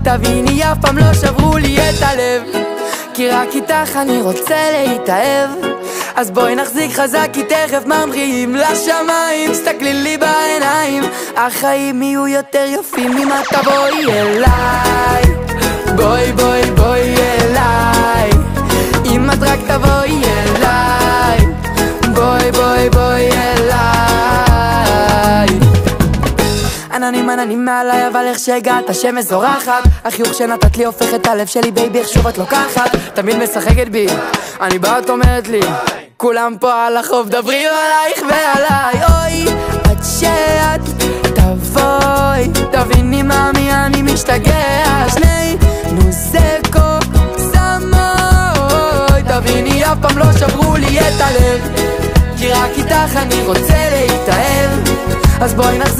תביני, אף פעם לא שברו לי את הלב, כי רק איתך אני רוצה להתאהב. אז בואי נחזיק חזק כי תכף ממריאים לשמיים. סתכלי לי בעיניים, החיים יהיו יותר יפים אם את תבואי אליי. בואי בואי בואי אליי, אם את רק תבואי אליי. בואי בואי בואי אליי. עננים עננים מעליי, אבל איך שהגעת השמש זורחת. החיוך שנתת לי הופך את הלב שלי, בייבי איך שוב את לוקחת. תמיד משחקת בי, אני באה את אומרת לי כולם פה על החוף דברים עלייך ועליי. אוי, עד שאת תבואי תביני מאמי אני משתגע. שנינו זה קוסמוי, תביני אף פעם לא שברו לי את הלב, כי רק איתך אני רוצה להתאהב. אז בואי נחזיק